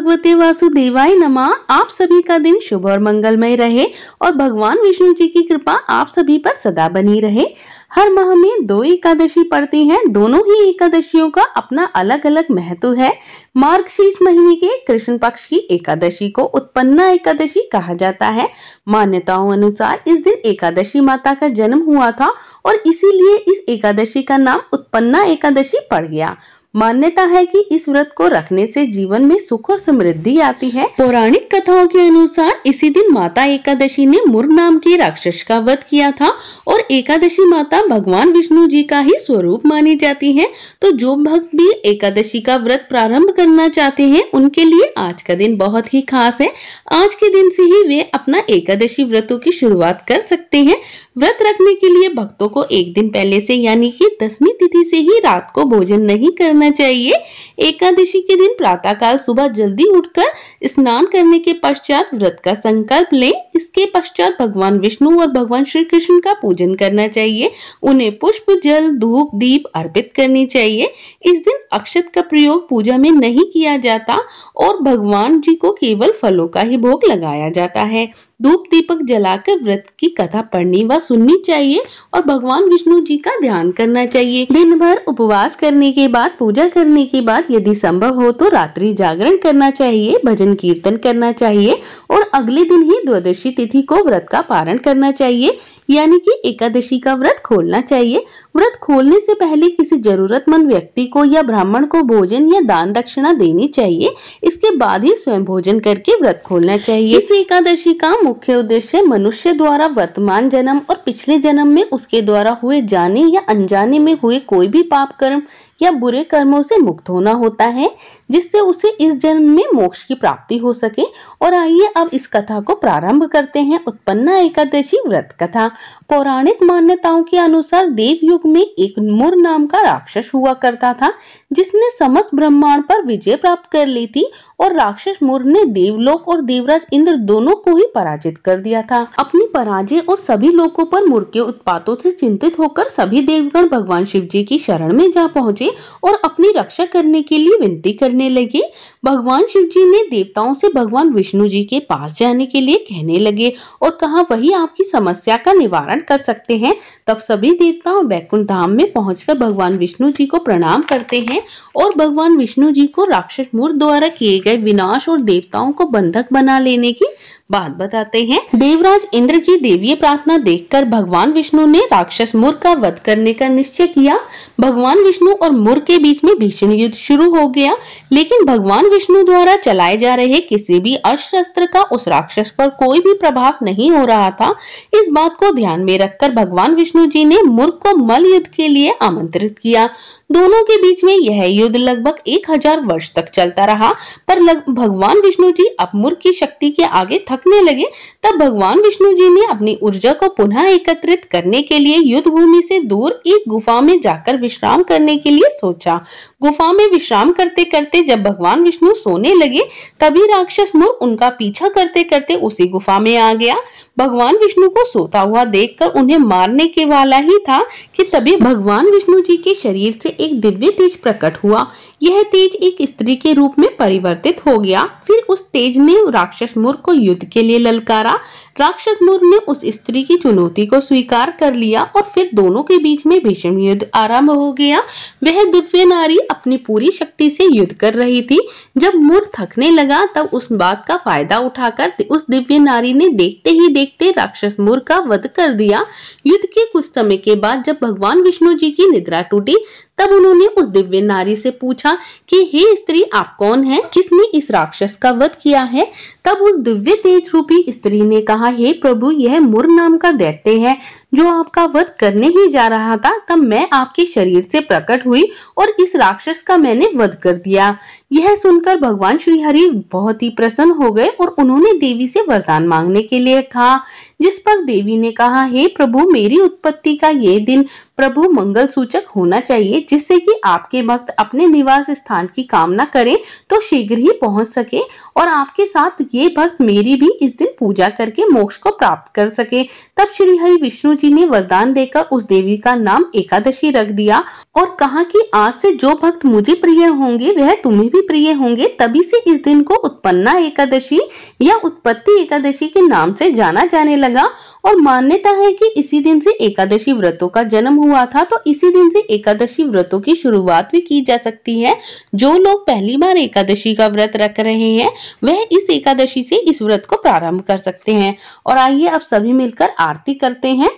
भगवते वासुदेवाय नमः। आप सभी का दिन शुभ और मंगलमय रहे और भगवान विष्णु जी की कृपा आप सभी पर सदा बनी रहे। हर माह में 2 एकादशी पड़ती हैं। दोनों ही एकादशियों का अपना अलग अलग महत्व है। मार्गशीर्ष महीने के कृष्ण पक्ष की एकादशी को उत्पन्ना एकादशी कहा जाता है। मान्यताओं अनुसार इस दिन एकादशी माता का जन्म हुआ था और इसीलिए इस एकादशी का नाम उत्पन्ना एकादशी पड़ गया। मान्यता है कि इस व्रत को रखने से जीवन में सुख और समृद्धि आती है। पौराणिक कथाओं के अनुसार इसी दिन माता एकादशी ने मुर नाम के राक्षस का वध किया था और एकादशी माता भगवान विष्णु जी का ही स्वरूप मानी जाती है। तो जो भक्त भी एकादशी का व्रत प्रारंभ करना चाहते हैं उनके लिए आज का दिन बहुत ही खास है। आज के दिन से ही वे अपना एकादशी व्रतों की शुरुआत कर सकते हैं। व्रत रखने के लिए भक्तों को एक दिन पहले से यानी कि 10वीं तिथि से ही रात को भोजन नहीं करना चाहिए। एकादशी के दिन प्रातःकाल सुबह जल्दी उठकर स्नान करने के पश्चात व्रत का संकल्प लें। इसके पश्चात भगवान विष्णु और भगवान श्री कृष्ण का पूजन करना चाहिए। उन्हें पुष्प, जल, धूप, दीप अर्पित करनी चाहिए। इस दिन अक्षत का प्रयोग पूजा में नहीं किया जाता और भगवान जी को केवल फलों का ही भोग लगाया जाता है। धूप दीपक जलाकर व्रत की कथा पढ़नी व सुननी चाहिए और भगवान विष्णु जी का ध्यान करना चाहिए। दिन भर उपवास करने के बाद, पूजा करने के बाद यदि संभव हो तो रात्रि जागरण करना चाहिए, भजन कीर्तन करना चाहिए और अगले दिन ही द्वादशी तिथि को व्रत का पारण करना चाहिए यानी कि एकादशी का व्रत खोलना चाहिए। व्रत खोलने से पहले किसी जरूरतमंद व्यक्ति को या ब्राह्मण को भोजन या दान दक्षिणा देनी चाहिए। इसके बाद ही स्वयं भोजन करके व्रत खोलना चाहिए। इस एकादशी का मुख्य उद्देश्य मनुष्य द्वारा वर्तमान जन्म और पिछले जन्म में उसके द्वारा हुए जाने या अनजाने में हुए कोई भी पाप कर्म या बुरे कर्मों से मुक्त होना होता है, जिससे उसे इस जन्म में मोक्ष की प्राप्ति हो सके। और आइए अब इस कथा को प्रारंभ करते हैं। उत्पन्ना एकादशी व्रत कथा। पौराणिक मान्यताओं के अनुसार देवयुग में एक मुर नाम का राक्षस हुआ करता था, जिसने समस्त ब्रह्मांड पर विजय प्राप्त कर ली थी और राक्षस मुर ने देवलोक और देवराज इंद्र दोनों को ही पराजित कर दिया था। अपनी पराजय और सभी लोकों पर मुर के उत्पातों से चिंतित होकर सभी देवगण भगवान शिव जी की शरण में जा पहुंचे और अपनी रक्षा करने के लिए विनती करने लगे। भगवान शिव जी ने देवताओं से भगवान विष्णु जी के पास जाने के लिए कहने लगे और कहा वही आपकी समस्या का निवारण कर सकते हैं। तब सभी देवता बैकुंठ धाम में पहुंचकर भगवान विष्णु जी को प्रणाम करते हैं और भगवान विष्णु जी को राक्षस मुर द्वारा किए गए विनाश और देवताओं को बंधक बना लेने की बात बताते हैं। देवराज इंद्र की देवीय प्रार्थना देखकर भगवान विष्णु ने राक्षस मुर का वध करने का निश्चय किया। भगवान विष्णु और मुर के बीच में भीषण युद्ध शुरू हो गया, लेकिन भगवान विष्णु द्वारा चलाए जा रहे किसी भी अस्त्र शस्त्र का उस राक्षस पर कोई भी प्रभाव नहीं हो रहा था। इस बात को ध्यान में रखकर भगवान विष्णु जी ने मुर को मल्ल युद्ध के लिए आमंत्रित किया। दोनों के बीच में यह युद्ध लगभग 1000 वर्ष तक चलता रहा, पर भगवान विष्णु जी अब मुर की शक्ति के आगे थकने लगे। तब भगवान विष्णु जी ने अपनी ऊर्जा को पुनः एकत्रित करने के लिए युद्ध भूमि से दूर एक गुफा में जाकर विश्राम करने के लिए सोचा। गुफा में विश्राम करते करते जब भगवान विष्णु सोने लगे, तभी राक्षस मुर उनका पीछा करते करते उसी गुफा में आ गया। भगवान विष्णु को सोता हुआ देखकर उन्हें मारने के वाला ही था कि तभी भगवान विष्णु जी के शरीर से एक दिव्य तेज प्रकट हुआ। यह तेज एक स्त्री के रूप में परिवर्तित हो गया। फिर उस तेज ने राक्षस मुर को युद्ध के लिए ललकारा। राक्षस मुर ने उस स्त्री की चुनौती को स्वीकार कर लिया और फिर दोनों के बीच में भीषण युद्ध आरंभ हो गया। वह दिव्य नारी अपनी पूरी शक्ति से युद्ध कर रही थी। जब मुर थकने लगा तब उस बात का फायदा उठाकर उस दिव्य नारी ने देखते ही देखते राक्षस मुर का वध कर दिया। युद्ध के कुछ समय के बाद जब भगवान विष्णु जी की निद्रा टूटी, तब उन्होंने उस दिव्य नारी से पूछा कि हे स्त्री, आप कौन हैं? किसने इस राक्षस का वध किया है? तब उस दिव्य तेज रूपी स्त्री ने कहा, हे प्रभु, यह मुर नाम का दैत्य है जो आपका वध करने ही जा रहा था। तब मैं आपके शरीर से प्रकट हुई और इस राक्षस का मैंने वध कर दिया। यह सुनकर भगवान श्री हरि बहुत ही प्रसन्न हो गए और उन्होंने देवी से वरदान मांगने के लिए कहा, जिस पर देवी ने कहा, हे प्रभु, मेरी उत्पत्ति का ये दिन प्रभु मंगल सूचक होना चाहिए, जिससे कि आपके भक्त अपने निवास स्थान की कामना करें तो शीघ्र ही पहुंच सके और आपके साथ ये भक्त मेरी भी इस दिन पूजा करके मोक्ष को प्राप्त कर सके। तब श्री हरि विष्णु जी ने वरदान देकर उस देवी का नाम एकादशी रख दिया और कहा कि आज से जो भक्त मुझे प्रिय होंगे वह तुम्हें भी प्रिय होंगे। तभी से इस दिन को उत्पन्ना एकादशी या उत्पत्ति एकादशी के नाम से जाना जाने लगा। और मान्यता है कि इसी दिन से एकादशी व्रतों का जन्म हुआ था, तो इसी दिन से एकादशी व्रतों की शुरुआत भी की जा सकती है। जो लोग पहली बार एकादशी का व्रत रख रहे हैं वह इस एकादशी से इस व्रत को प्रारंभ कर सकते हैं। और आइए अब सभी मिलकर आरती करते हैं।